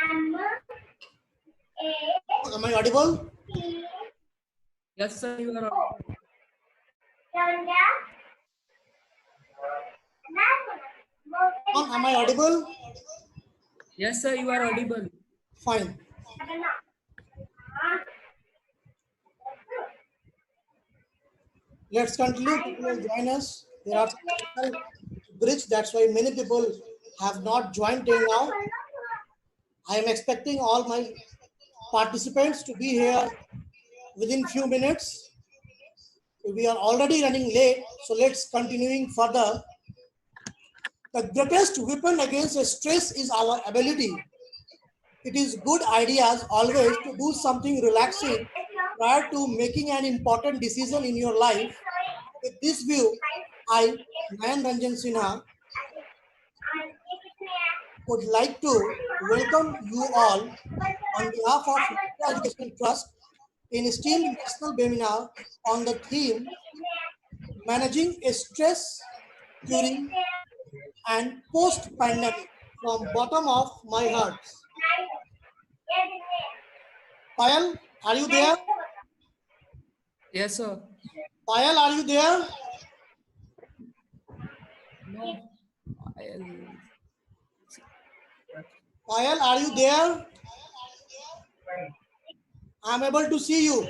Am I audible? Yes, sir, you are audible. Am I audible? Yes, sir, you are audible. Fine. Let's continue. People will join us. There are some technical glitch. That's why many people have not joined till now. I am expecting all my participants to be here within few minutes. We are already running late, so let's continuing further. The greatest weapon against stress is our ability. It is good ideas always to do something relaxing prior to making an important decision in your life. With this view, I, Nayan Ranjan Sinha, would like to welcome you all on behalf of India Education Trust in esteemed national webinar on the theme Managing Stress During and Post-Pandemic from bottom of my heart. Payal, are you there? Yes, sir. Payal, are you there? No. Payal, are you there? I'm able to see you.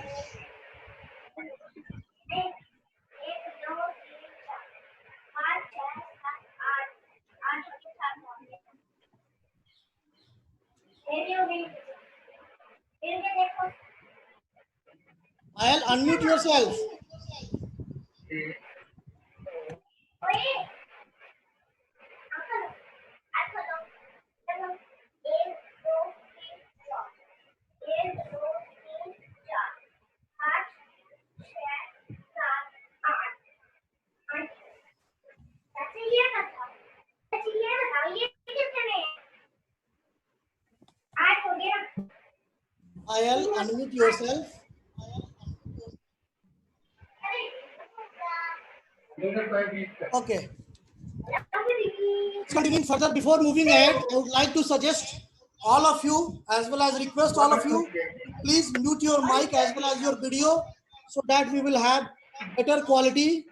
Payal, unmute yourself. Payal, unmute yourself. Okay. Continuing further, before moving ahead, I would like to suggest all of you, as well as request all of you, please mute your mic as well as your video so that we will have better quality.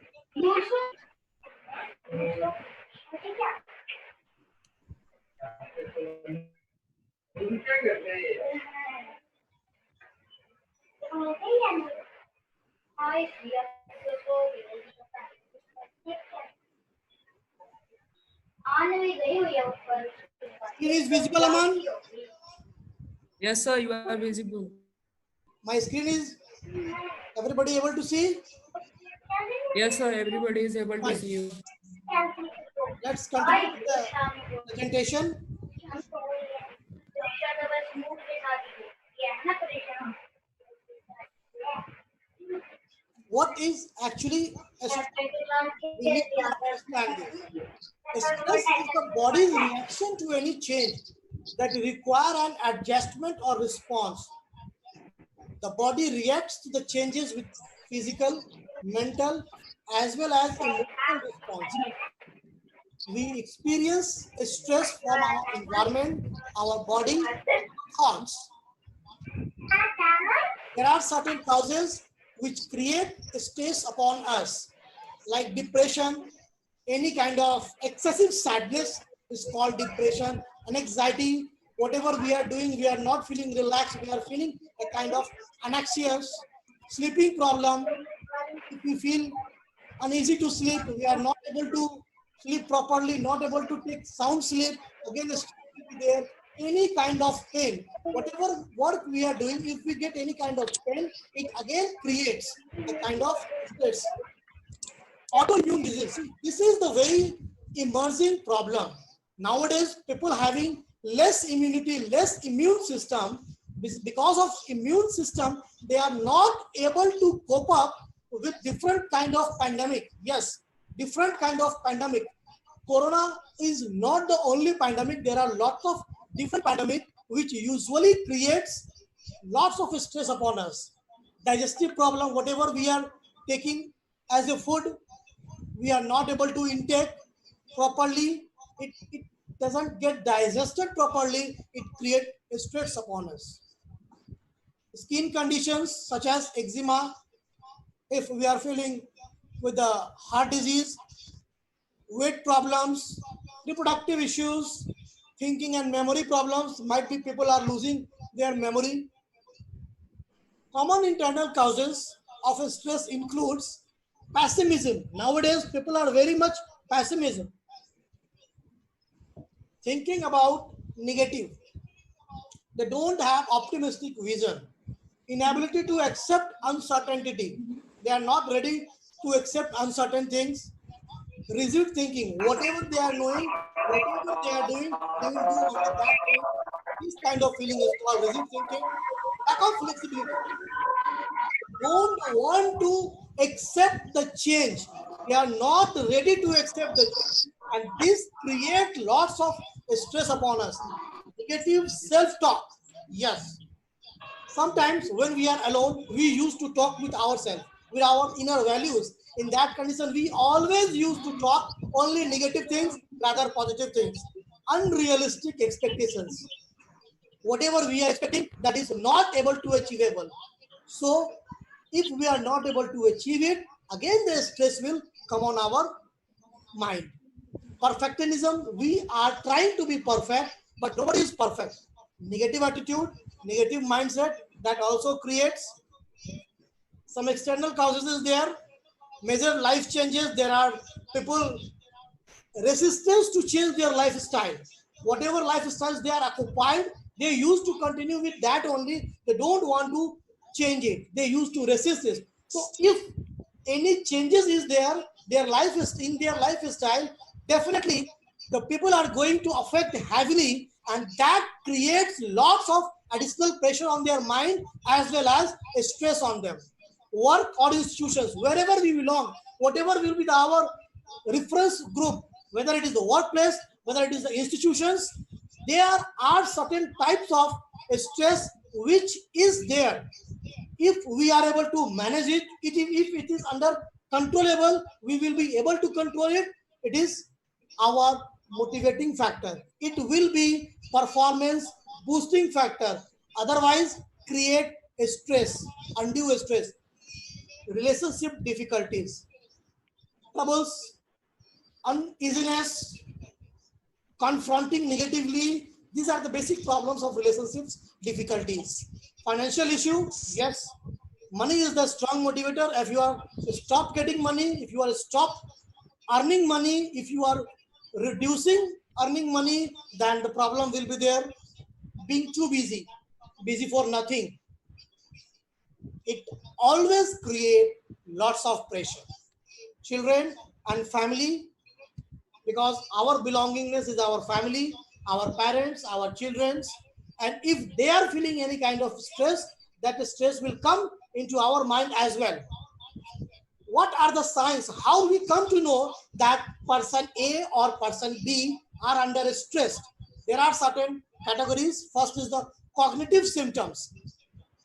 Screen is visible, Aman? Yes, sir, you are visible. My screen is, everybody able to see? Yes, sir, everybody is able to Fine. see you. Let's continue with the presentation. What is actually a stress? We need to understand this. A stress is the body's reaction to any change that require an adjustment or response. The body reacts to the changes with physical, mental, as well as emotional response. We experience stress from our environment, our body, thoughts. There are certain causes which create stress upon us, like depression, any kind of excessive sadness is called depression, and anxiety. Whatever we are doing, we are not feeling relaxed, we are feeling a kind of anxious, sleeping problem. If we feel uneasy to sleep, we are not able to sleep properly, not able to take sound sleep, again the stress will be there. Any kind of pain, whatever work we are doing, if we get any kind of pain, it again creates a kind of stress. Autoimmune disease. See, this is the very emerging problem. Nowadays, people having less immunity, less immune system. Because of immune system, they are not able to cope up with different kind of pandemic. Yes, different kind of pandemic. Corona is not the only pandemic. There are lots of different pandemic which usually creates lots of stress upon us. Digestive problem, whatever we are taking as a food, we are not able to intake properly. It doesn't get digested properly, it creates stress upon us. Skin conditions such as eczema, if we are feeling with the heart disease, weight problems, reproductive issues, thinking and memory problems, might be people are losing their memory. Common internal causes of stress includes pessimism. Nowadays, people are very much pessimism, thinking about negative. They don't have optimistic vision, inability to accept uncertainty. They are not ready to accept uncertain things. Rigid thinking, whatever they are knowing, whatever they are doing, they will do only that thing. This kind of feeling is called rigid thinking. Lack of flexibility, don't want to accept the change. They are not ready to accept the change. And this creates lots of stress upon us. Negative self-talk. Yes. Sometimes when we are alone, we used to talk with ourselves, with our inner values. In that condition, we always used to talk only negative things rather positive things. Unrealistic expectations. Whatever we are expecting, that is not able to achievable. So if we are not able to achieve it, again the stress will come on our mind. Perfectionism, we are trying to be perfect, but nobody is perfect. Negative attitude, negative mindset, that also creates some external causes is there. Major life changes, there are people resistance to change their lifestyle. Whatever lifestyles they are occupied, they used to continue with that only. They don't want to change it. They used to resist it. So if any changes is there, their life is in their lifestyle, definitely the people are going to affect heavily, and that creates lots of additional pressure on their mind as well as stress on them. Work or institutions, wherever we belong, whatever will be our reference group, whether it is the workplace, whether it is the institutions, there are certain types of stress which is there. If we are able to manage it, if it is under controllable, we will be able to control it. It is our motivating factor. It will be performance boosting factor. Otherwise, create a stress, undue stress, relationship difficulties, troubles, uneasiness, confronting negatively. These are the basic problems of relationships difficulties. Financial issue, yes, money is the strong motivator. If you are stop getting money, if you are stop earning money, if you are reducing earning money, then the problem will be there. Being too busy, busy for nothing, it always create lots of pressure. Children and family, because our belongingness is our family, our parents, our children's, and if they are feeling any kind of stress, that stress will come into our mind as well. What are the signs? How we come to know that person A or person B are under stress? There are certain categories. First is the cognitive symptoms.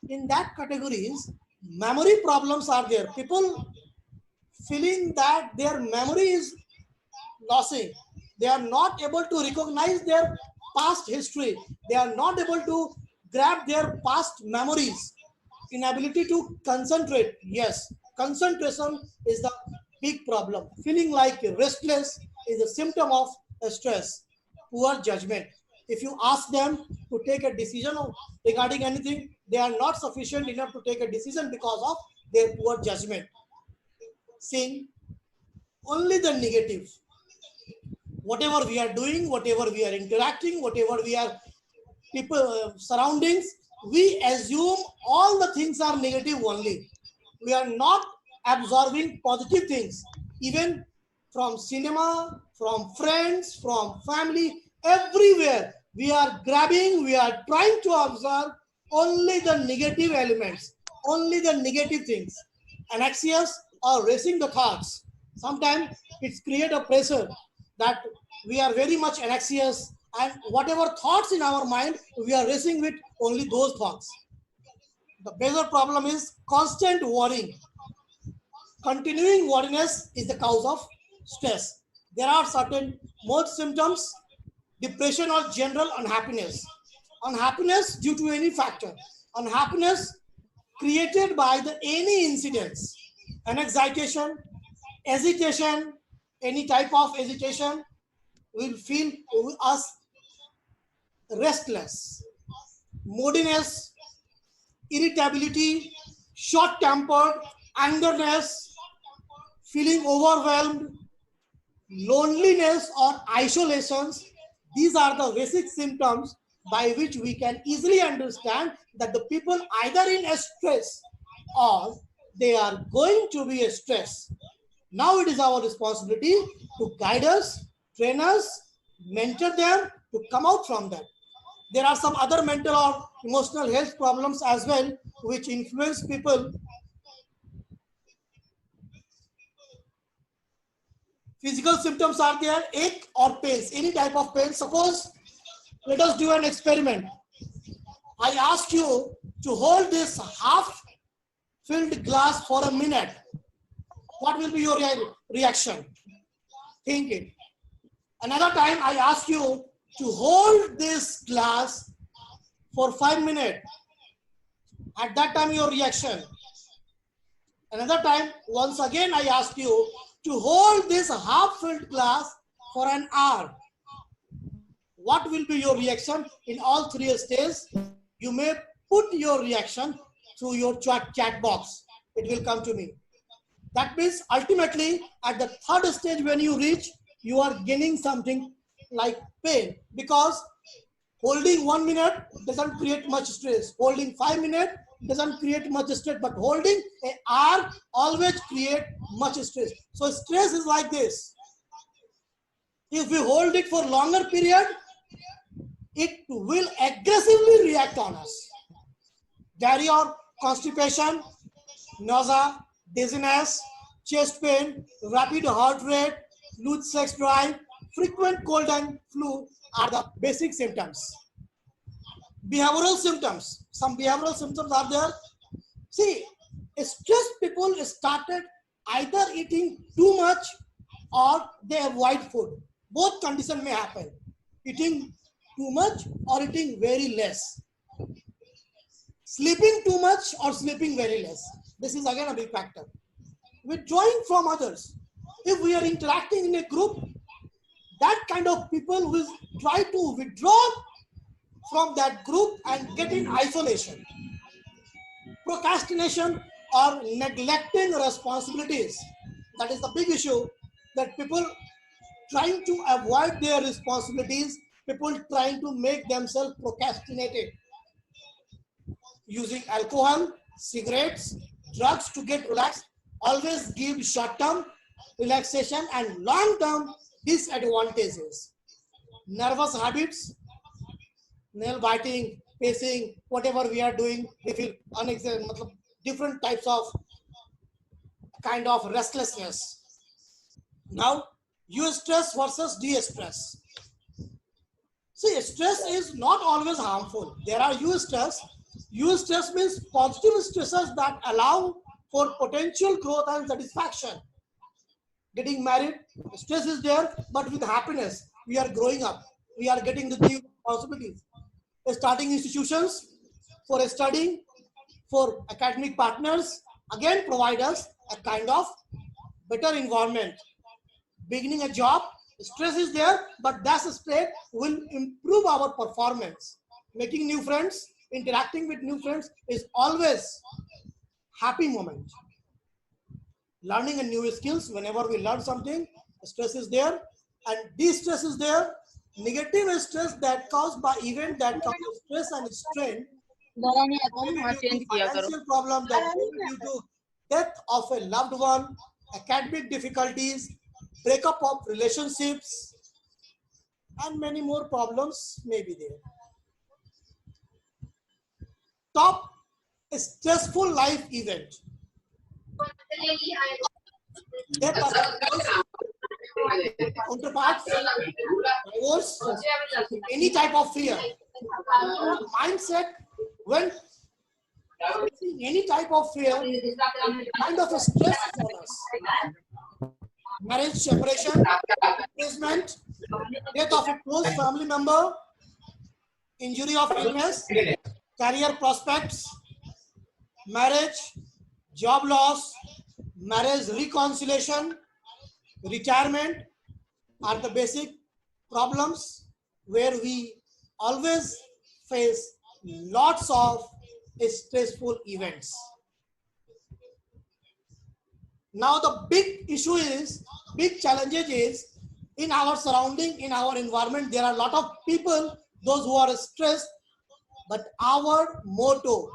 In that categories, memory problems are there. People feeling that their memory is losing. They are not able to recognize their past history. They are not able to grab their past memories. Inability to concentrate. Yes, concentration is the big problem. Feeling like restless is a symptom of stress. Poor judgment. If you ask them to take a decision regarding anything, they are not sufficient enough to take a decision because of their poor judgment. Seeing only the negative. Whatever we are doing, whatever we are interacting, whatever we are people surroundings, we assume all the things are negative only. We are not absorbing positive things, even from cinema, from friends, from family, everywhere. We are grabbing, we are trying to observe only the negative elements, only the negative things. Anxious or racing the thoughts. Sometimes it's create a pressure that we are very much anxious, and whatever thoughts in our mind, we are racing with only those thoughts. The major problem is constant worrying. Continuing worriness is the cause of stress. There are certain mood symptoms. depression or general unhappiness. Unhappiness due to any factor. Unhappiness created by the any incidents. An excitation, hesitation, any type of hesitation will feel us restless. Moodiness, irritability, short-tempered, angerness, feeling overwhelmed, loneliness or isolations. These are the basic symptoms by which we can easily understand that the people either in a stress or they are going to be a stress. Now it is our responsibility to guide us, train us, mentor them to come out from that. There are some other mental or emotional health problems as well which influence people. Physical symptoms are there, ache or pains, any type of pain. Suppose, let us do an experiment. I ask you to hold this half filled glass for a minute. What will be your reaction? Think it. Another time I ask you to hold this glass for 5 minutes. At that time your reaction. Another time, once again I ask you to hold this half filled glass for an hour. What will be your reaction? In all three stages, you may put your reaction through your chat box. It will come to me. That means ultimately at the third stage when you reach, you are gaining something like pain, because holding 1 minute doesn't create much stress. Holding 5 minutes doesn't create much stress, but holding an hour always create much stress. So stress is like this. If we hold it for longer period, it will aggressively react on us. Diarrhea or constipation, nausea, dizziness, chest pain, rapid heart rate, loose sex drive, frequent cold and flu are the basic symptoms. Behavioral symptoms. Some behavioral symptoms are there. See, stressed people started either eating too much or they avoid food. Both conditions may happen. Eating too much or eating very less. Sleeping too much or sleeping very less. This is again a big factor. Withdrawing from others. If we are interacting in a group, that kind of people will try to withdraw from that group and get in isolation. Procrastination or neglecting responsibilities. That is the big issue, that people trying to avoid their responsibilities, people trying to make themselves procrastinated. Using alcohol, cigarettes, drugs to get relaxed always give short-term relaxation and long-term disadvantages. Nervous habits, nail biting, pacing, whatever we are doing, we feel different types of kind of restlessness. Now, eustress versus de-stress. See, stress is not always harmful. There are eustress. Eustress means positive stresses that allow for potential growth and satisfaction. Getting married, stress is there, but with happiness. We are growing up. We are getting the new responsibilities. Starting institutions for studying, for academic partners, again provide us a kind of better environment. Beginning a job, stress is there, but that state will improve our performance. Making new friends, interacting with new friends is always happy moment. Learning a new skills, whenever we learn something, stress is there, and de-stress is there. Negative stress that caused by event that causes stress and strain, maybe due to financial problem, that due to death of a loved one, academic difficulties, breakup of relationships, and many more problems may be there. Top stressful life event. Counterparts, divorce, any type of fear. Mindset, when any type of fear, kind of a stress on us. Marriage, separation, replacement, death of a close family member, injury of illness, career prospects, marriage, job loss, marriage reconciliation, retirement are the basic problems where we always face lots of stressful events. Now the big issue is, big challenges is, in our surrounding, in our environment, there are a lot of people, those who are stressed, but our motto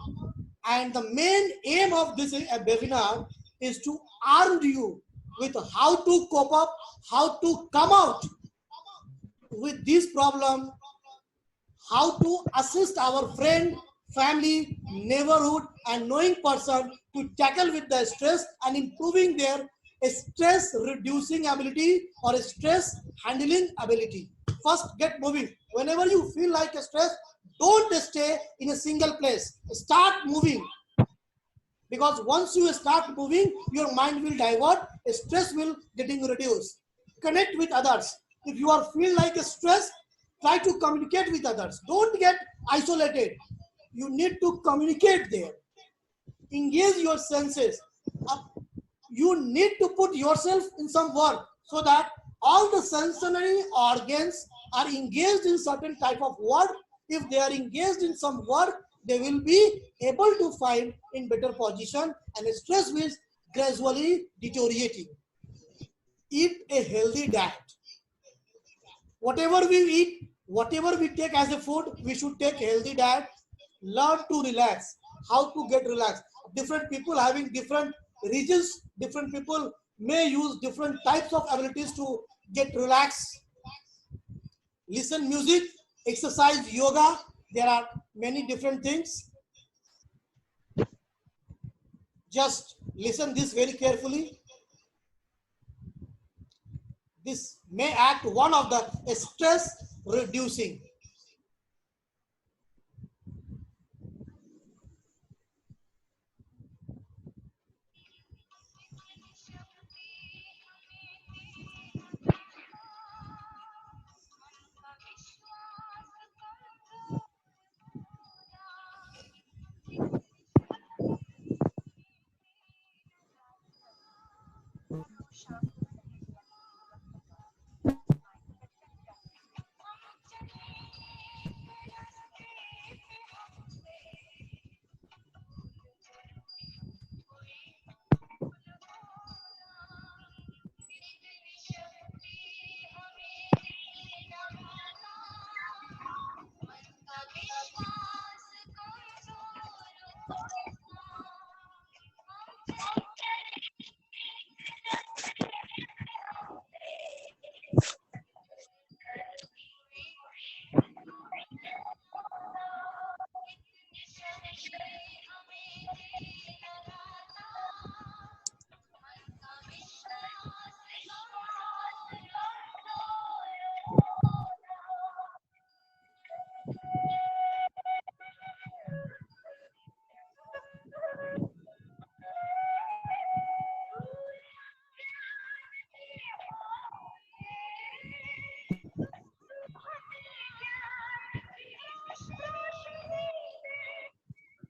and the main aim of this webinar is to arm you with how to cope up, how to come out with this problem, how to assist our friend, family, neighborhood, and knowing person to tackle with the stress and improving their stress reducing ability or stress handling ability. First, get moving. Whenever you feel like a stress, don't stay in a single place. Start moving. Because once you start moving, your mind will divert, stress will getting reduced. Connect with others. If you are feel like a stress, try to communicate with others. Don't get isolated. You need to communicate there. Engage your senses. You need to put yourself in some work so that all the sensory organs are engaged in certain type of work. If they are engaged in some work, they will be able to find in better position and stress will gradually deteriorating. Eat a healthy diet. Whatever we eat, whatever we take as a food, we should take healthy diet. Learn to relax. How to get relaxed? Different people having different regions, different people may use different types of abilities to get relaxed. Listen music, exercise, yoga. There are many different things. Just listen this very carefully. This may act one of the stress reducing.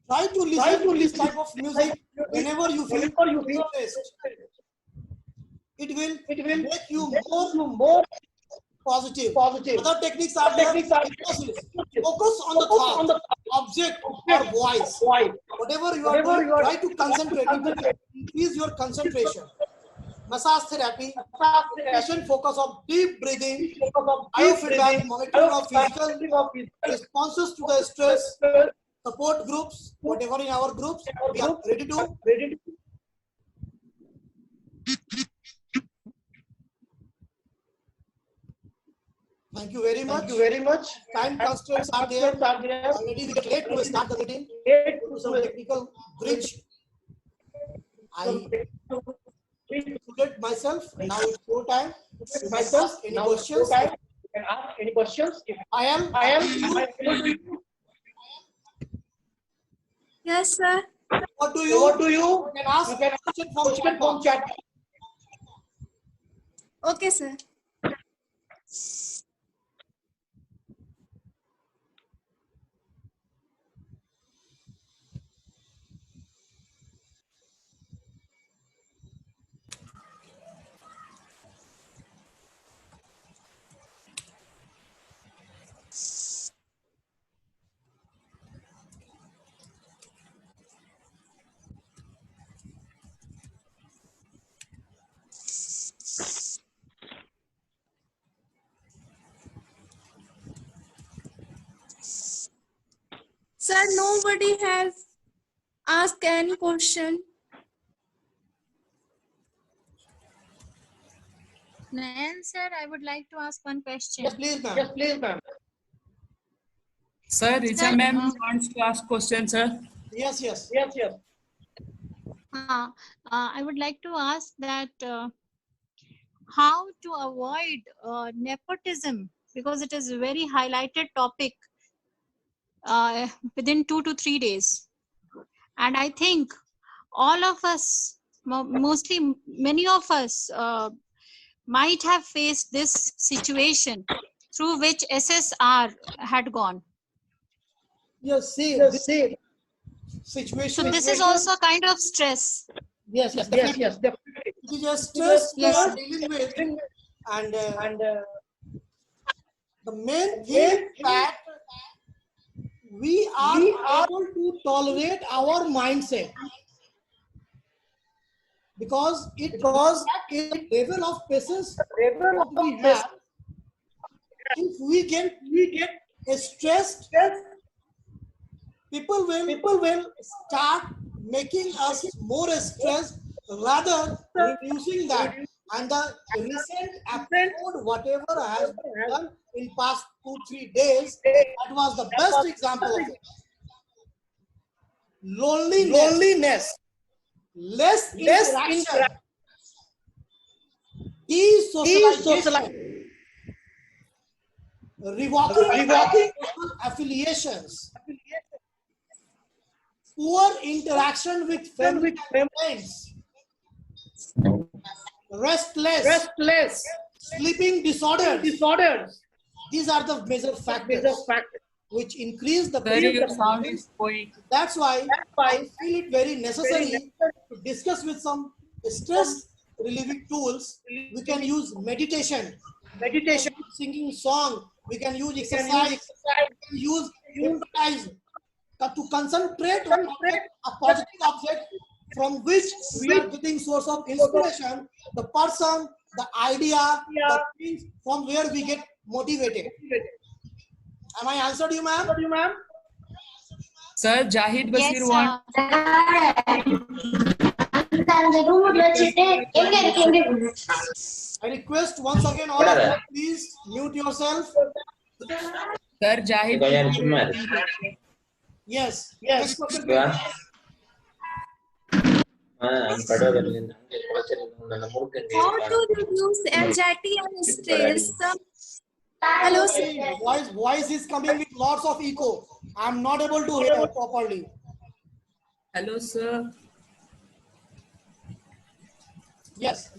Try to listen to this type of music whenever you feel stressed. It will make you more positive. Other techniques are there. Hypnosis. Focus on the thought, object, or voice. Whatever you are doing, try to concentrate. Increase your concentration. Massage therapy, patient focus of deep breathing, biofeedback, monitoring of physical responses to the stress, support groups, whatever in our groups, we are ready to. Thank you very much. Time constraints are there. Already we get late to start the meeting. Some technical glitch. I included myself. Now it's your time. You might ask any questions. I am. Yes, sir. What do you? You can ask question from chat. Okay, sir. Sir, nobody has asked any question. Nayan sir, I would like to ask one question. Yes, please, ma'am. Yes, please, ma'am. Sir, Richa Sir, ma'am wants to ask question, sir. Yes, yes. Yes, yes. I would like to ask that how to avoid nepotism, because it is a very highlighted topic within 2 to 3 days. And I think all of us, mostly many of us might have faced this situation through which SSR had gone. Yes, see, this situation. So this is also kind of stress. Yes, yes, definitely. Yes, definitely. It is a stress we are dealing with, and the main thing that we are able to tolerate our mindset, because it was a level of patience that we have. If we get stressed, people will start making us more stressed rather reducing that. And the recent episode, whatever has been done in past 2-3 days, that was the best example of it. Loneliness, less interaction, desocialization, revoking social affiliations, poor interaction with family and friends, restless, sleeping disorders. These are the major factors which increase the Sir, your sound is going. That's why I feel it very necessary to discuss with some stress relieving tools. We can use meditation, singing song, we can use exercise, we can use hypnotize to concentrate on a positive object from which we are getting source of inspiration, the person, the idea, the things from where we get motivated. Am I answered you, ma'am? Sir, Jahid Yes, Basir sir. wants. I request once again all of you, please mute yourself. Sir, Jahid. Yes. Next question, Iya. please. How to reduce anxiety and stress? Hello, sir. Voice is coming with lots of echo. I'm not able to hear properly. Hello, sir. Yes.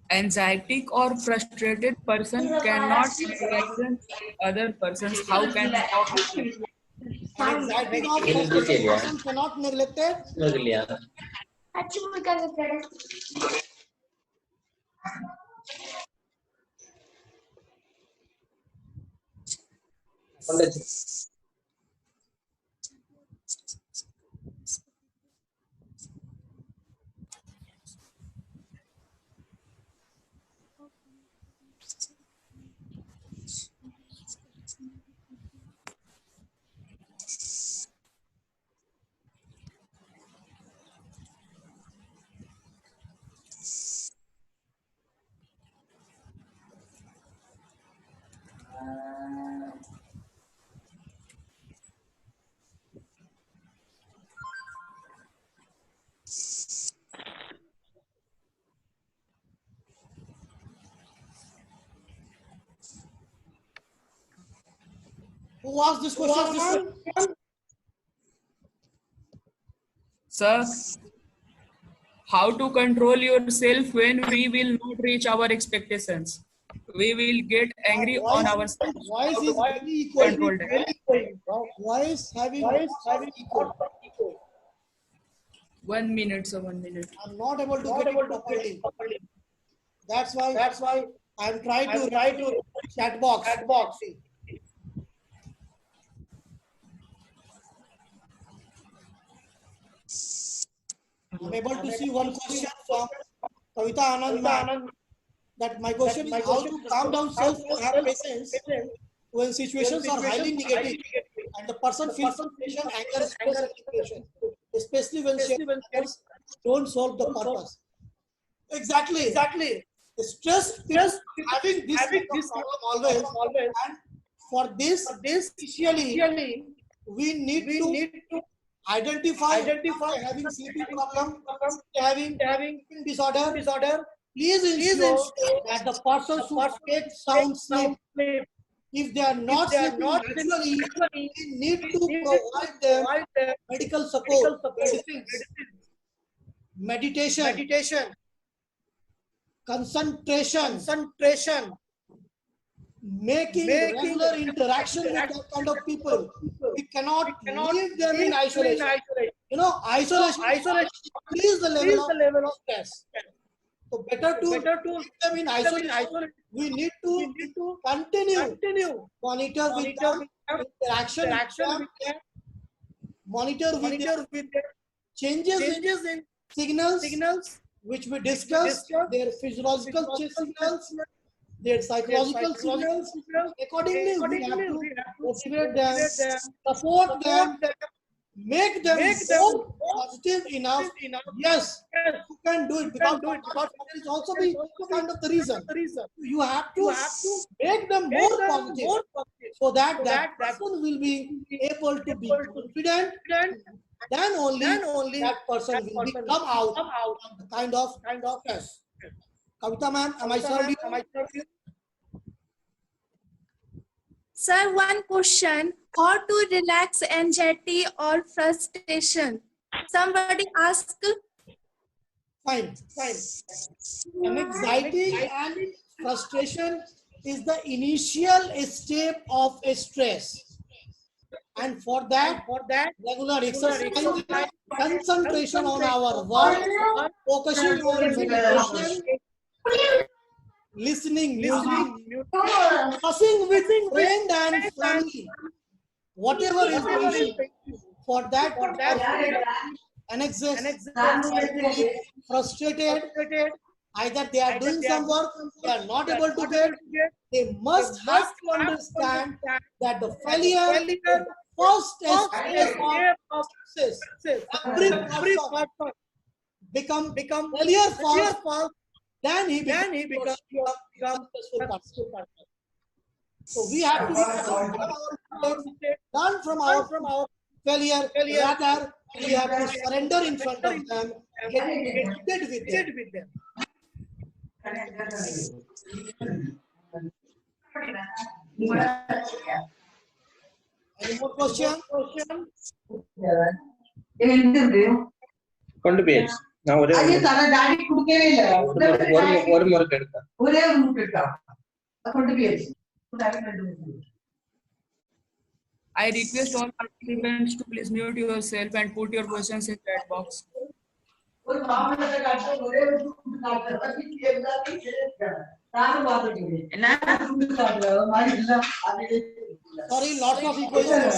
Anxietic or frustrated person cannot reason other persons. How can we stop it? Anxiety of frustrated person cannot neglect it. Who asked this question? Sir, how to control yourself when we will not reach our expectations? we will get angry on ourselves. Voice is How to very equal. control that? Voice having equal. 1 minute, sir, 1 minute. I'm not able to get it properly. That's why I'm trying to write to chat box. I'm able to see one question from Kavita Anand ma'am. That my question is how to calm down self to have patience when situations are highly negative and the person feels frustration, anger, stress, and depression, especially when shares don't solve the purpose. Exactly. Stress having this problem always, and for this initially we need to identify having sleeping problem, having disorder. Please ensure that the person should take sound sleep. If they are not sleeping naturally, we need to provide them medical support, meditation, concentration, making regular interaction with that kind of people. We cannot leave them in isolation. Isolation increase the level of stress. So better to keep them in isolation. We need to continue monitor with them, interaction with them, monitor with them, changes in signals which we discussed, their physiological signals, their psychological signals. Accordingly, we have to motivate them, support them, make them more positive enough. Yes, you can do it because there is also be kind of the reason. You have to make them more positive so that that person will be able to be confident. Then only that person will come out of the kind of stress. Kavita ma'am, am I served you? Sir, one question. How to relax anxiety or frustration? Somebody asked. Fine. Anxiety and frustration is the initial step of a stress. And for that, regular exercise, concentration on our work, focusing on meditation, listening music, discussing with friend and family, whatever is the issue. For that, anxiety, frustrated, either they are doing some work, they are not able to get, they must have to understand that the failure is the first step of success. Every person become failure first, then he becomes successful person. So we have to learn from our failure. Rather, we have to surrender in front of them, get connected with them. Any more questions? கொண்டு நான் ஒரு முறை எடுத்தேன் I request all participants to please mute yourself and put your questions in chat box. Sorry, lots of equations.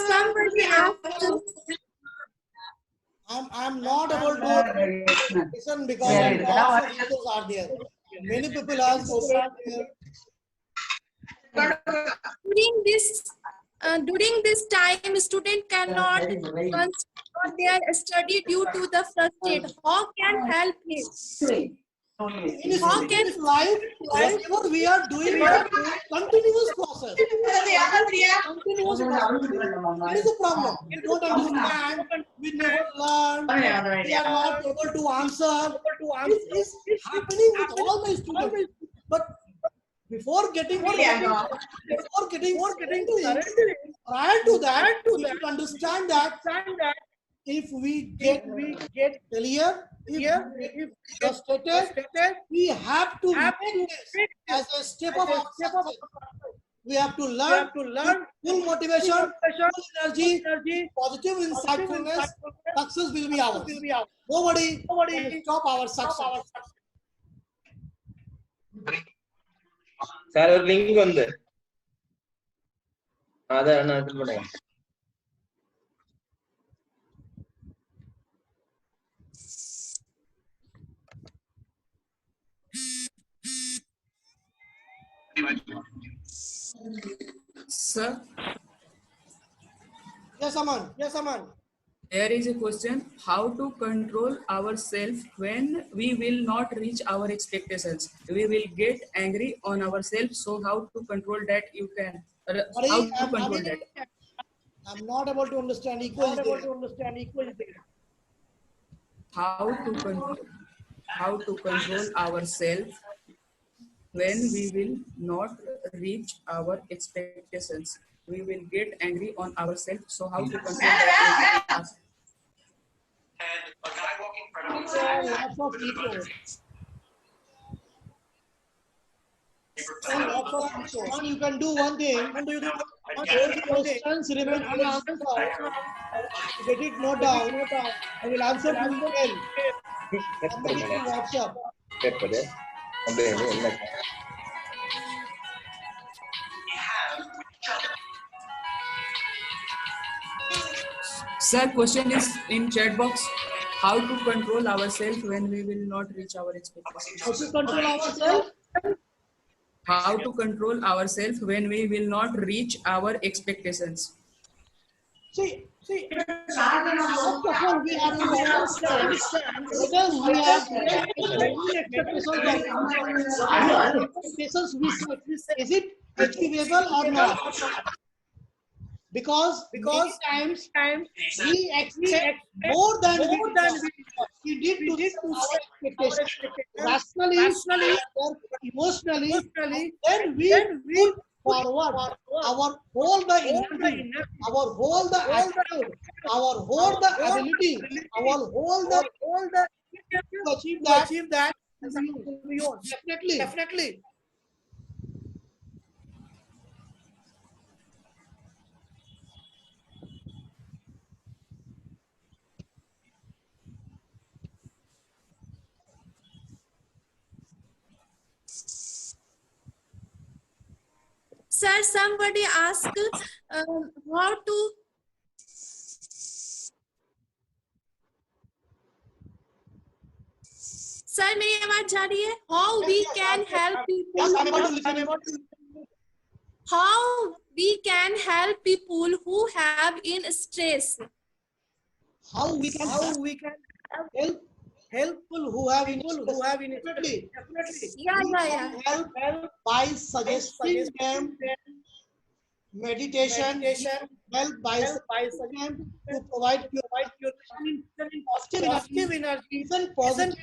Somebody asked. I'm not able to listen because lots of issues are there. Many people are During this time, student cannot concentrate on their study due to the frustration. How can help him? How can life, whatever we are doing, continuous process. What is the problem? We don't understand. We never learn. We are not able to answer. It's happening with all my students. But before getting prior to that, we should understand that if we get clear, if frustrated, we have to make this as a step of our success. We have to learn with full motivation, full energy, positive insightfulness. Success will be ours. Nobody can stop our success. Sir ഒരു link വന്ന് അതാണ് അതിൽ പറയാം. Sir, Yes, Aman. Yes, Aman. there is a question: how to control ourselves when we will not reach our expectations? We will get angry on ourselves. So how to control that? You can. How to control that? I'm not able to understand. Equal is there. How to control ourselves when we will not reach our expectations? We will get angry on ourselves. So how to control that? Lots of people. One, you can do one thing. Those questions remain unanswered. Get it note down. I will answer to you well. Send it to WhatsApp. Paper അവിടെ എല്ലാം Sir, question is in chat box. How to control ourselves when we will not reach our expectations? How to control ourselves? How to control ourselves when we will not reach our expectations? See, first of all, we have to understand whether we have expectations we set. Is it achievable or not? Because many times we expect more than we did to our expectations. Rationally, or emotionally, then we move forward. Our whole the energy, our whole the attitude, our whole the ability, our whole the to achieve that. Definitely. Sir, somebody asked how to. Sir, मेरी आवाज जा रही है? How we can help people? Yes, I'm able to listen. How we can help people who have in stress? How we can help people who have definitely. Yeah. Help by suggesting them meditation, help by suggesting them to provide positive energy, listen positive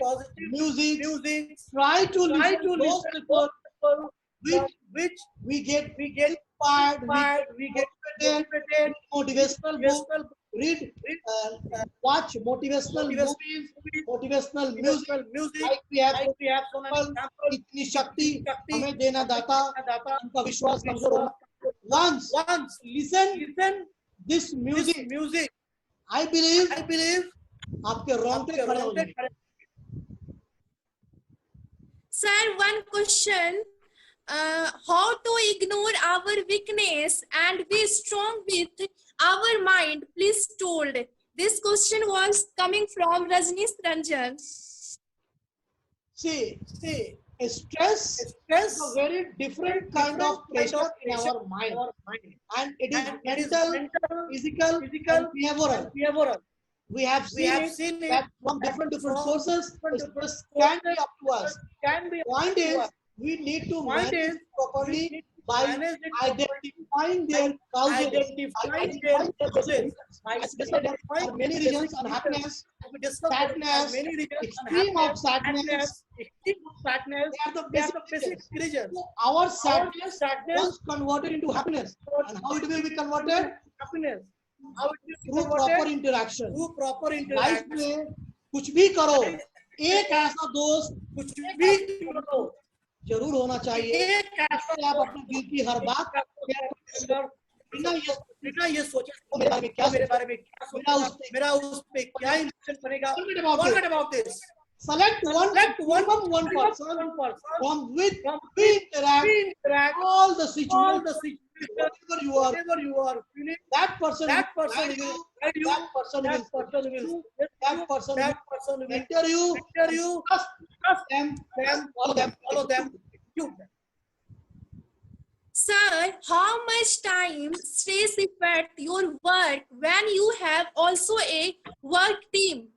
music, try to listen to those people which we get inspired, we get motivational book, read, watch motivational movies, motivational music. Like we have इतनी शक्ति हमें देना दाता, उनका विश्वास कमजोर होना. Once listen this music, I believe आपके रोंगटे खड़े हो जाएंगे. Sir, one question. How to ignore our weakness and be strong with our mind? Please told. This question was coming from Rajneesh Ranjan. See, stress is a very different kind of pressure in our mind, and it is mental, physical, and behavioral. We have seen that from different sources. Stress can be up to us. Point is, we need to manage properly by identifying their causes. There are many reasons: unhappiness, sadness, extreme of sadness. They are the basic reasons. So our sadness was converted into happiness. And how it will be converted? Through proper interaction. Life में कुछ भी करो, एक ऐसा दोस्त जरूर होना चाहिए जिससे आप अपने दिल की हर बात बिना ये सोचे मेरे बारे में क्या मेरा उस पे क्या इंप्रेशन बनेगा. Forget about this. Select one person from which we interact all the situations. Whatever you are feeling, that person will guide you, that person will mentor you, trust them, follow them. Sir, how much time stress affect your work when you have also a work team?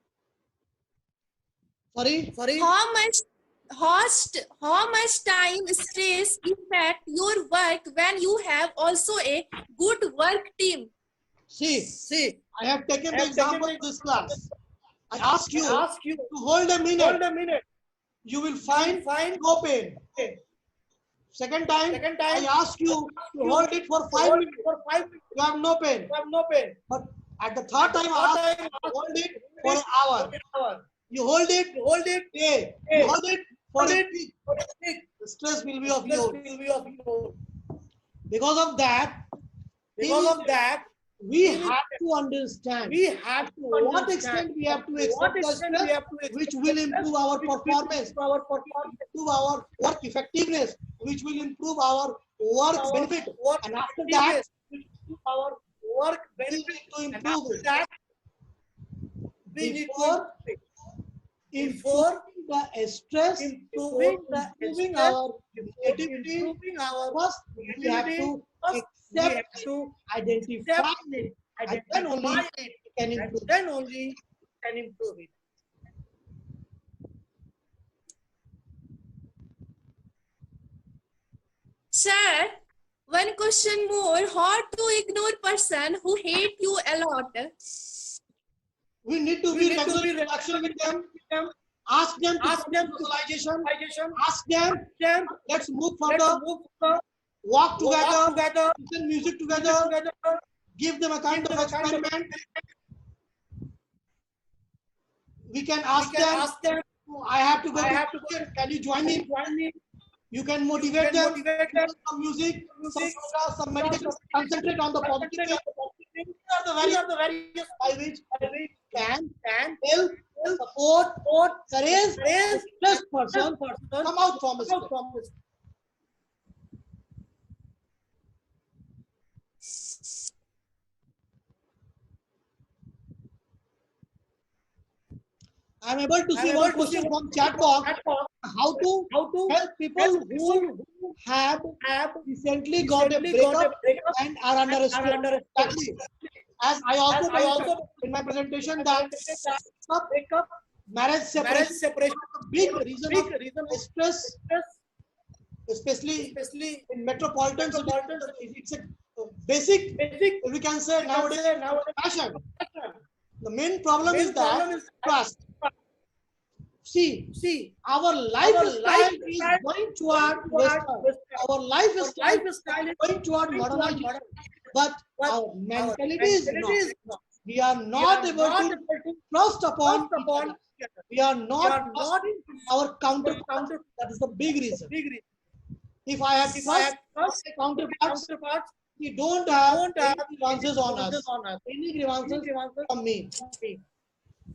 Sorry. How much time stress affect your work when you have also a good work team? See, I have taken the example of this class. I ask you to hold a minute. You will find no pain. Second time, I ask you to hold it for 5 minutes. You have no pain. But at the third time, I ask you to hold it for an hour. You hold it, you hold it for a week. The stress will be of yours. Because of that, we have to understand to what extent we have to accept the stress, which will improve our performance, improve our work effectiveness, which will improve our work benefit. And after that, we need to improve it. Before the stress, improving our creativity, first we have to accept, identify it, and then only we can improve it. Sir, one question more. How to ignore person who hate you a lot? We need to be regular in interaction with them. Ask them to socialization. Ask them, let's move further. Walk together. Listen music together. Give them a kind of experiment. We can ask them, I have to go to can you join me? You can motivate them. Some music, some yoga, some meditation. Concentrate on the positive. These are the various by which can help, support, encourage a stressed person come out from a stress. I am able to see one question from chat box. How to help people who have recently got a breakup and are under stress. As I also mentioned in my presentation that breakup, marriage separation, big reason of stress, especially in metropolitan cities. It's a basic, we can say nowadays, passion. The main problem is that trust. See, our lifestyle is going toward Western. Our lifestyle is going toward modernization. But our mentality is not. We are not able to trust upon each other. We are not our counterparts. That is the big reason. If I have trust counterparts, we don't have any grievances on us. Any grievances from me.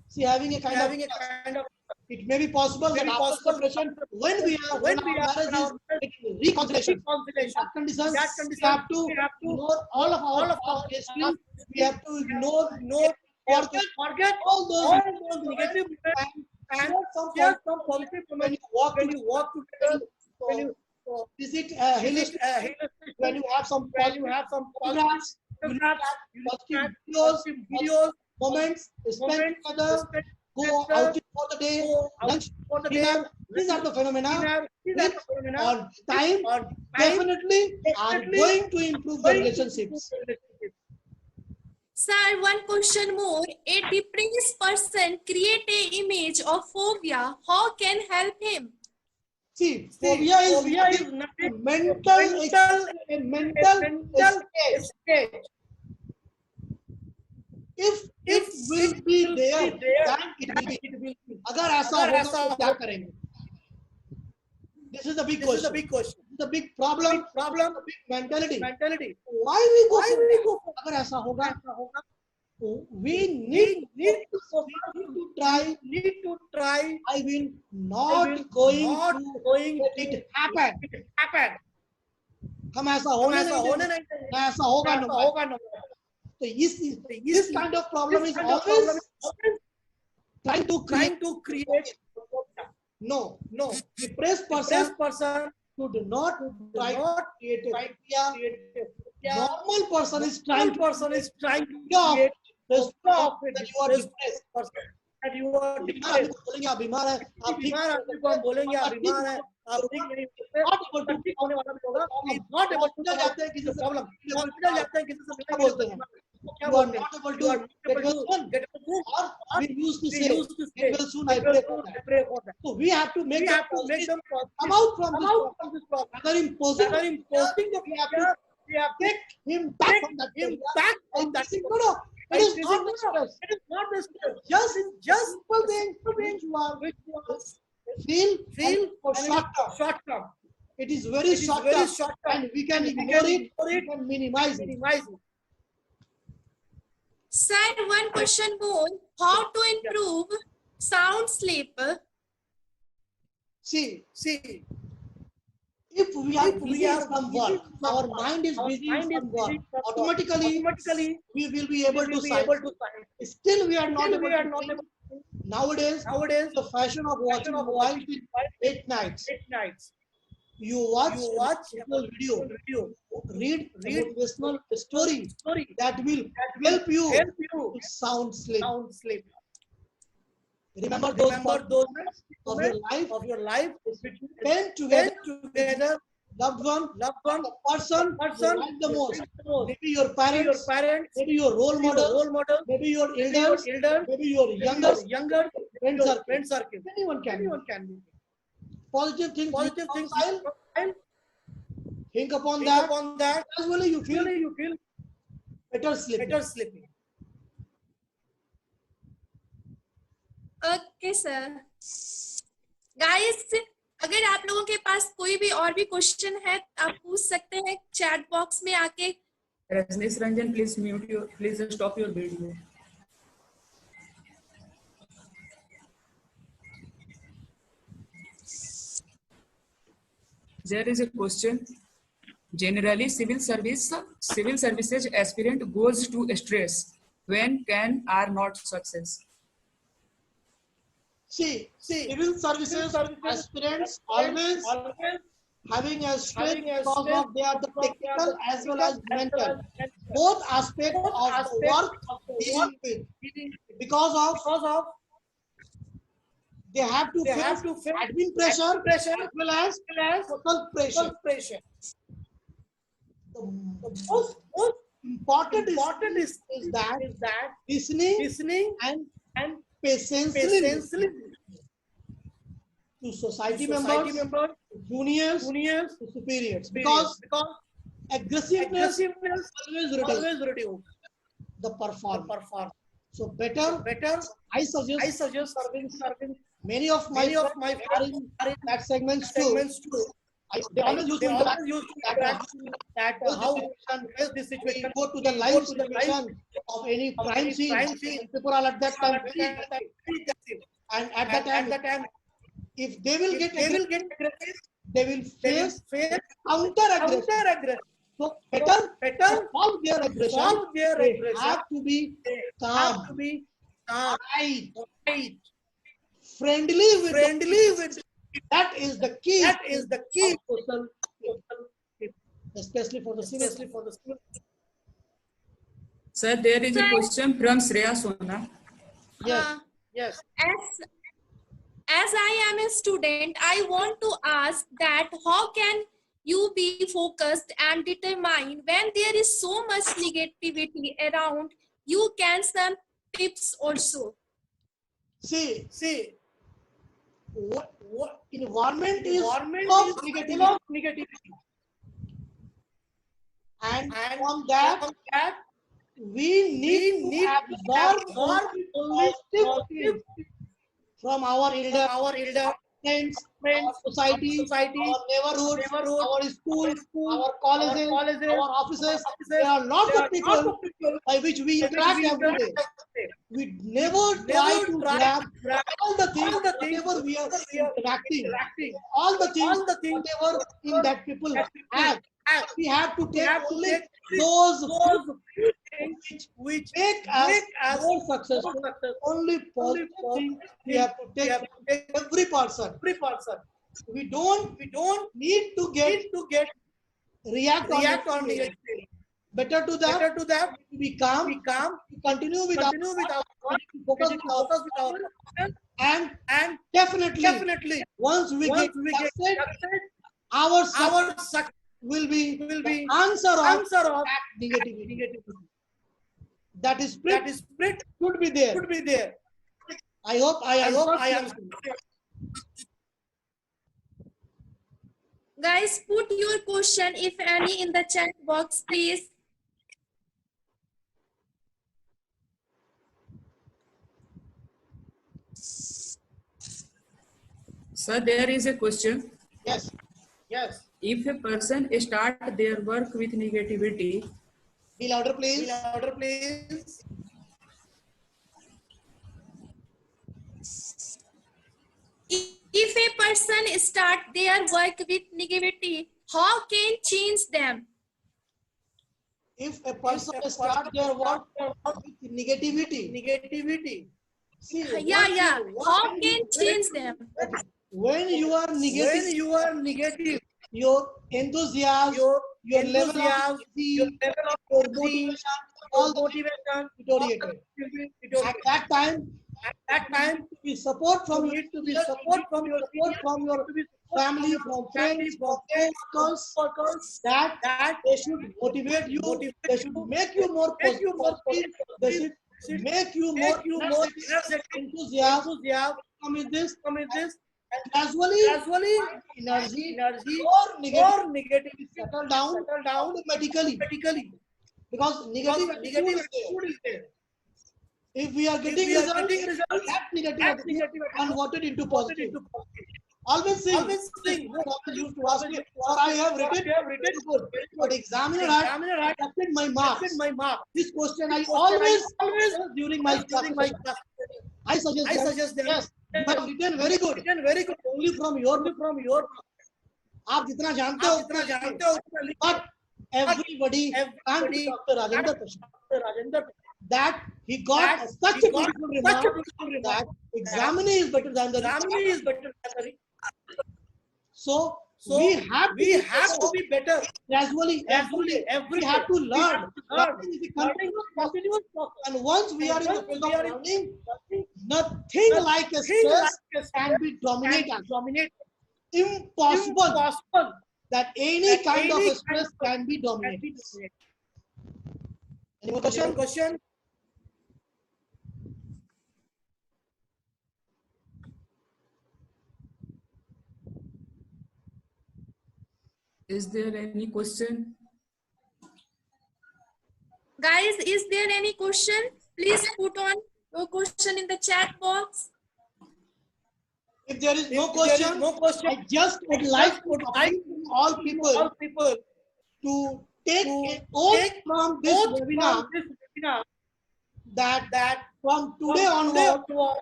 See, having a kind of it may be possible that after separation, when our marriage is reconciliation, that conditions, we have to ignore all of our history. We have to ignore, forget all those negative and share some positive when you walk together, when you visit when you have some photographs, videos, moments, spend together. Go out for the day, lunch, dinner, These are the phenomena These which are the phenomena on time on time definitely are definitely going to improve the going to relationships. improve relationships. Sir, one question more. A depressed person create a image of phobia. How can help him? See, See, phobia is phobia is nothing nothing mental, a mental state. state. If will be there, then it will be. it will be. अगर ऐसा अगर होगा ऐसा तो क्या करेंगे? This is the big This is the question. big question. The big problem, Problem, the big mentality. mentality. Why we go Why for we that? go for अगर ऐसा होगा, ऐसा होगा? we need to to try. need to try. I will I not will going not to going let to it happen. It happen. हम ऐसा हम होने ऐसा नहीं होने देंगे. नहीं देंगे. ना ऐसा होगा ऐसा ना. होगा ना. So this kind of problem This is kind of problem always is always trying to trying to create. No, No, depressed person this person should not try to not create a try phobia. create. Normal person is trying to person is trying to stop create this stop that you are this depressed. person that you are बीमार depressed. आदमी को बोलेंगे आप बीमार है, आप ठीक बीमार आदमी को हम बोलेंगे आप बीमार है, आप ठीक नहीं होते, not able to ठीक होने वाला भी होगा. He He's not able to hospital जाते हैं किसी से problem. हॉस्पिटल जाते हैं किसी से क्या मिलने बोलते हैं? क्या You are बोलते हैं? not able You are to not able get well soon. to get well soon. Or we used to We say, used to get say, well soon, I get well pray for soon, that. I pray for that. So we have to We make them have to make them come out from come this out problem. from this problem. Rather imposing, Rather imposing the we have fear, to we have to take him back take from that him phobia. back from And that. this is no, it is not the stress. It is not the stress. Just simple thing which you are feel for and short term. short term. It is very It is short very term, short term. and we can We ignore can it, ignore we it, can minimize it. minimize it. Sir, one question more. How to improve sound sleep? See, See, if we are if we busy in are some busy work, in some our work, mind is our busy in mind is some busy work, in some work, automatically we will be able we to will be sign. able to sign. Still we are not Still able we are to not sign. able to. Nowadays, Nowadays, the fashion of watching mobile till late nights. late nights. You watch You watch motivational video, read Read motivational story story that will help you help you to sound sleep. sound sleep. Remember those Remember those moments of your life, of your life which you spent together, together, loved one, loved one, the person person you like the most. the most. Maybe your Your parents, parents, maybe your role your model, role model, maybe your your elders, elder, maybe your younger, younger friend your circle. friend circle. Anyone can. Anyone can be. Positive things. Positive things. Reconcile, think upon Think that. upon that. Usually you feel Really, you feel better sleeping. better sleeping. Okay sir. Guys, अगर आप लोगों के पास कोई भी और भी question है आप पूछ सकते हैं चैट बॉक्स में आके. Rajneesh Ranjan, please stop your video. There is a question. Generally, civil services aspirant goes to stress when can are not success. See, civil services aspirants always having a stress because of they are the technical as well as mental. Both aspects of the work dealing with. Because of they have to face admin pressure as well as social pressure. The most important is that listening and patience to society members, juniors, to superiors. Because aggressiveness always reduce the performance. So better, I suggest serving. Many of my friends are in that segments too. They always used to interact that how this situation go to the live situation of any crime scene. People are at that time very aggressive. And at that time, if they will get aggressive, they will face counter aggression. So better solve their aggression. They have to be calm, right, friendly with. That is the key. Of social, especially for the civil. Sir, there is a question from Shreya Sona. Yes. Yes. as I am a student, I want to ask that how can you be focused and determined when there is so much negativity around? You can some tips also. See, what environment is Environment full is of full negativity, of negativity. and And from that from that, we need we need to absorb only only positive positive things from our from elder our elder friends, friends, our society, society, our neighborhoods, neighborhood, our schools, our colleges, colleges, our offices. offices. There are lots There of are people lots of people by which we with which interact we every day. interact. We never try to grab grab all the things, all the things whatever we are interacting, interacting. all the things, All the things whatever in that people have. have. We have to We take have to only take those those things which make us make us more successful. more successful. Only positive things we have to We take have to take every person. every person. We don't need to get react on React on it. negativity. Better to that, Better to that, we calm, we calm, we continue with our continue with our thought, focus with our focus with our thought, and and definitely once we get once we get succeed, success, our success our success will be will the be answer of answer of that negativity. That is that is split should be there. could be there. I hope I I hope I answered. am. Guys, put your question, if any, in the chat box, please. Sir, there is a question. Yes. Yes. If a person start their work with negativity, Be louder, Be please. louder, please. If a person start their work with negativity, how can change them? If a person start their work with negativity, Negativity. see, Yeah. How can change them? when you are When negative, you are negative, your enthusiasm, your level of enthusiasm, your energy, level of your energy, motivation, all the motivation, deteriorated. At that time, At that time, we support from you your need to be seniors, support from your support from your family, from friends, from co-workers, workers that that they should motivate you, they should make you more positive, they should make you more energetic, enthusiasm. enthusiasm, Come with this, this, and gradually gradually energy energy or negative or negativity settle down automatically, automatically. because Because negative negative attitude is there. attitude is there. If we are getting we are results, getting results, that negative that attitude negative attitude converted into Put it positive. into positive. Always sing. Always sing. Someone used to ask me, "Sir, I have written You have written good, but examiner had Examiner had accepted my marks." accepted my mark. This question I This question I always always during my during my class. class. I suggest I them, suggest them. yes, you have written very good, Written very good. only from your Only from your आप जितना जानते हो आप जितना जानते हो उतना लिखो. but everybody can't be Dr. Rajendra Prasad. Rajendra, That he got that such he a got beautiful such remark a beautiful remark that examining is better than the Examining is better than the So, So we have to be better. gradually Gradually, we have to We learn. have to learn. Learning is a Learning continuous is continuous process. And once we are in the Once field we of are in learning, learning, nothing like a thing stress like a can be dominate us. dominate. Impossible Impossible that any that kind of any a stress can be can dominated. be dominated. Any more question? Question? is there any question? Guys, is there any question? Please put on your question in the chat box. If there is no If there is question, no question, I just would like to invite all people people to take to an oath take from this note webinar from this webinar that from today from onward,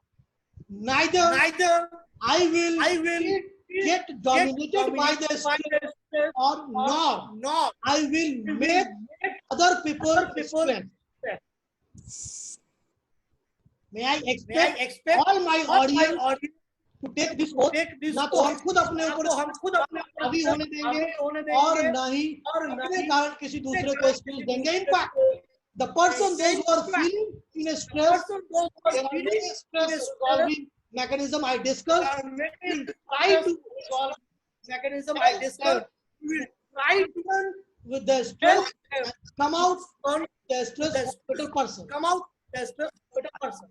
neither neither I will will get dominated by the stress stress or nor nor I will make other people stress. May I expect expect all my audience audience to take this oath? take this ना तो हम खुद अपने ना ऊपर तो हम खुद अपने हावी होने देंगे होने और देंगे ना ही और ना अपने ही कारण किसी दूसरे को स्ट्रेस देंगे. In fact, the person those who are feeling in a stress, person those who are they are feeling in stress resolving mechanism I discussed, Mechanism try to resolve I discussed. We will try to with the stress help and come out on the stress better person. come out as a better person.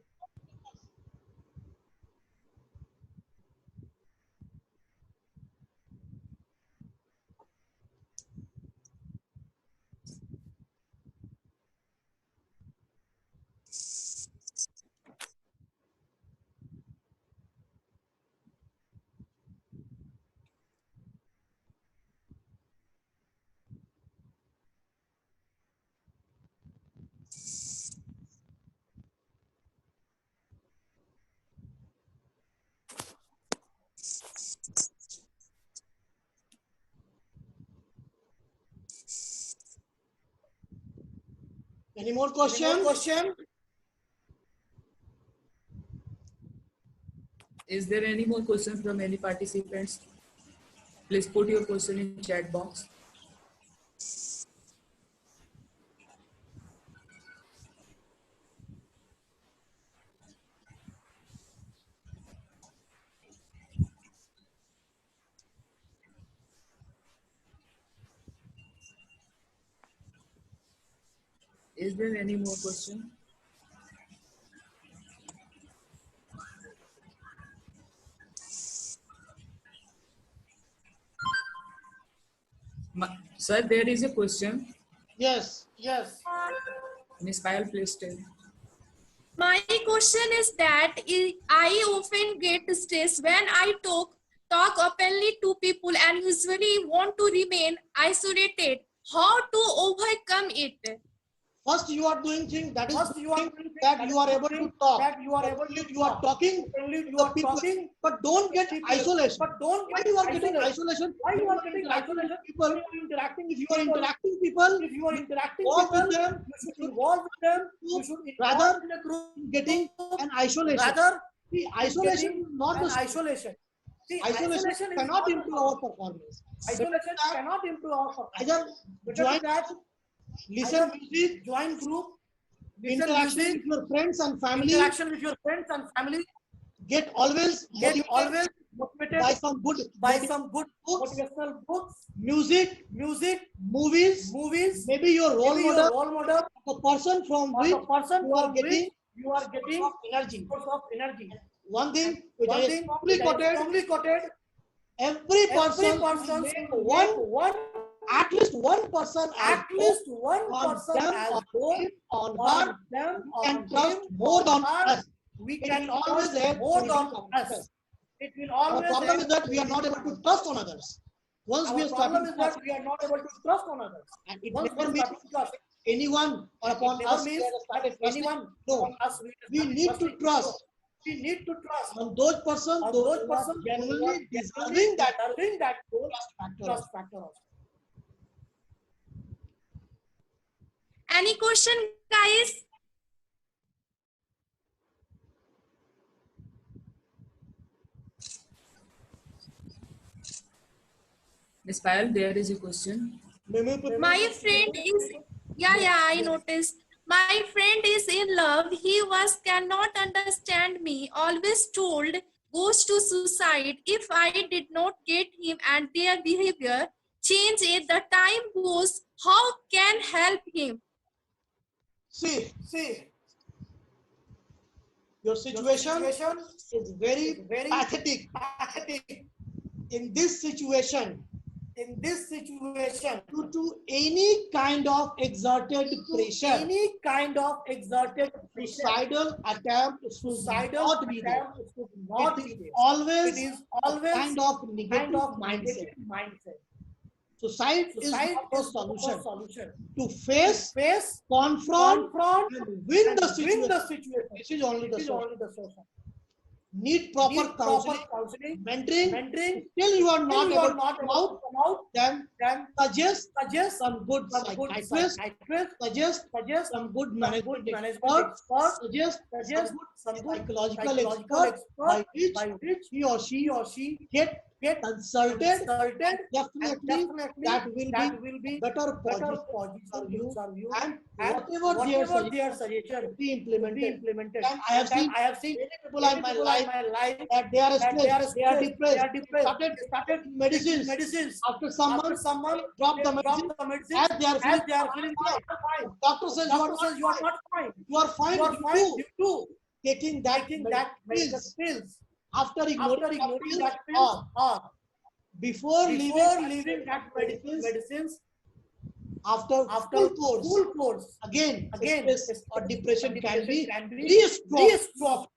Any more Any questions? more question? Is there any more questions from any participants? Please put your question in chat box. Is there any more question? Sir, there is a question. Yes. Yes. Ms. Payal, please tell. My question is that I often get stressed when I talk openly to people and usually want to remain isolated. How to overcome it? First, you are doing things that is First, you are doing that you are able to talk. that you are able to You are talking, Only you the are people, talking, but don't get isolation. but don't Why get you are getting isolation. isolation? Why you are getting interacting with isolation? people? If you are interacting with If you are interacting people, if you are interacting involve with with them, them, you should involve with them. You should rather involve in a group. getting an isolation. Rather, See, isolation is not an the isolation. See, isolation is cannot not improve our performance. Isolation cannot improve our performance. Either Better join that, listen music, join group, listen interaction music, with your friends and family, interaction with your friends and family. get always Get motivated always motivated by some good by some good books, motivational books, music, music, movies, movies, maybe your role maybe your model, role model, the person from or which the person you are from which getting you are getting energy. source of energy. One thing which One I thing strongly that is quoted, strongly quoted, every person person make one, at least one person at least one on person them as or goal him on on her, them, you on can trust him, more on than her. us. We It can will always trust add more to than our us. success. It will Our always problem add is that to we are not able to trust on others. Once we Our are problem starting is that we are not able to trust on others. and it Once never we means start to trust, anyone or upon never us we means have started that trusting. anyone No, on us we start need to trusting. trust We need to trust on those persons, on those those who are persons genuinely deserving that deserving that trust factor. trust factor also. Any question, guys? Ms. Payal, there is a question. My friend is, I noticed. My friend is in love. He was cannot understand me. Always told goes to suicide if I did not get him and their behavior change it. The time goes. How can help him? See, See, your situation situation is very very pathetic. pathetic. In this situation, In this situation, due to any kind of exerted pressure, any kind of exerted suicidal attempt should suicidal not be there. attempt should not It be is there. always It is a always kind of negative mindset. negative mindset. Suicide is Suicide not the is not the solution. solution. To face, Face, confront, confront, and win and the win situation. the situation. This is only the This is solution. only the solution. Need proper Need counseling, counseling, mentoring. mentoring. Till you are Till not you able are to not come able out, to come out, then then suggest suggest some good some good psychiatrist, psychiatrist, suggest suggest some good some management good management expert, expert, suggest suggest some some good good psychological psychological expert by expert which by which he or she he or she get consulted, definitely that will be better better position for you and and whatever their their suggestion be implemented. implemented. And I have seen many people in my life that they are stressed, they are depressed, started medicines. After some months, drop the medicine as they are feeling fine. Doctor says you are not fine. You are fine. You too. Taking that pills. After ignoring that pills, before leaving that medicines, after full course, again stress or depression can be re-stopped.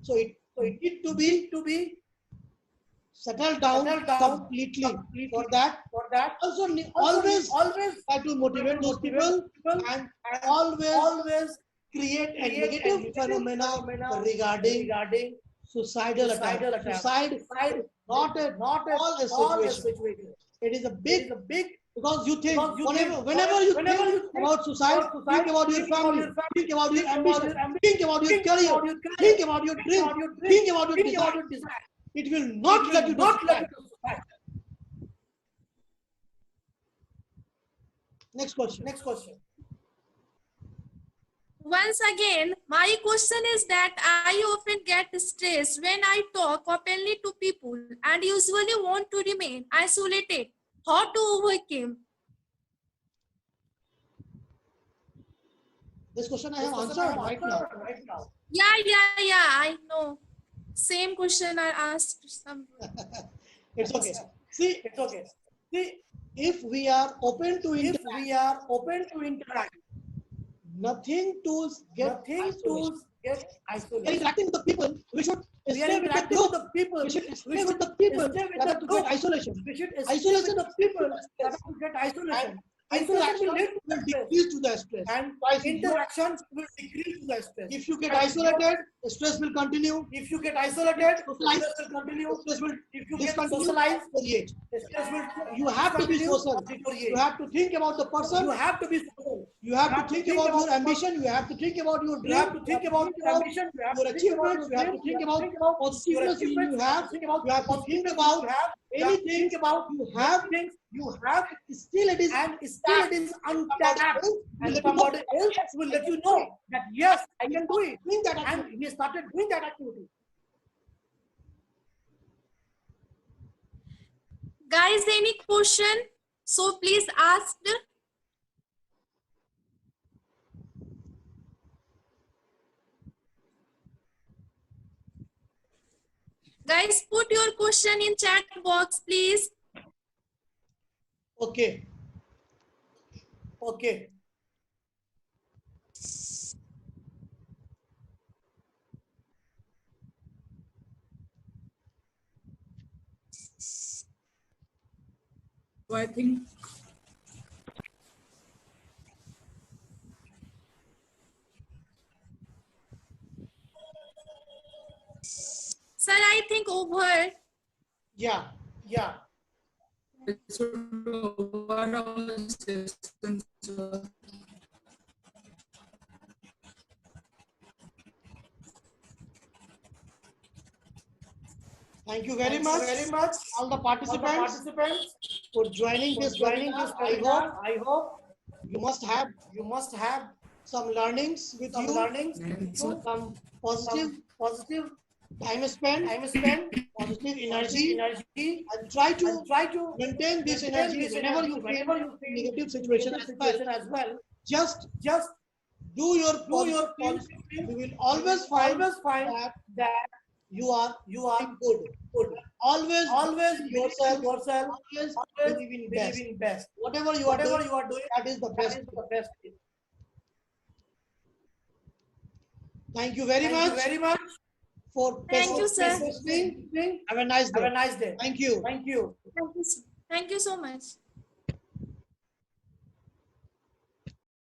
So it need to be settled down completely. For that also always try to motivate those people and always create a negative phenomena regarding suicidal attack. Suicide is not at all a situation. It is a big because you think whenever you think about suicide, think about your family, think about your ambition, think about your career, think about your dream, think about your desire. It will not let you do suicide. Next question. Once again, my question is that I often get stressed when I talk openly to people and usually want to remain isolated. How to overcome? This question I have answered right now. Yeah, I know. Same question I asked someone. It's okay. See, if we are open to interact, nothing to get isolated. Interacting with the people, we should stay with the group. We should stay with the people rather to get isolation. Isolation of people get isolation. Interaction will decrease to the stress. And interactions will decrease to the stress. If you get isolated, stress will continue. If you get isolated, stress will continue. Stress will, if you get socialized, you have to be social. You have to think about the person. You have to be social. You have to think about your ambition. You have to think about your dream. You have to think about your ambition. Your achievements. You have to think about achievements you have. You have to think about anything about you have. Still it is untapped. And somebody else will let you know that yes, I can do it. And he started doing that activity. Guys, any question? So please ask. Guys, put your question in chat box, please. Okay. So I think Sir, I think over. Yeah. it should over our session, sir. Thank you very much, all the participants for joining this webinar. I hope you must have some learnings with you, some positive time spent, positive energy, and try to maintain this energy whenever you feel negative situation as well. Just do your positive. You will always find that you are good. Always yourself. Always believe in best. Whatever you are doing, that is the best. Thank you very much for Thank you, sir. listening. Have a nice day. Thank you. Thank you so much.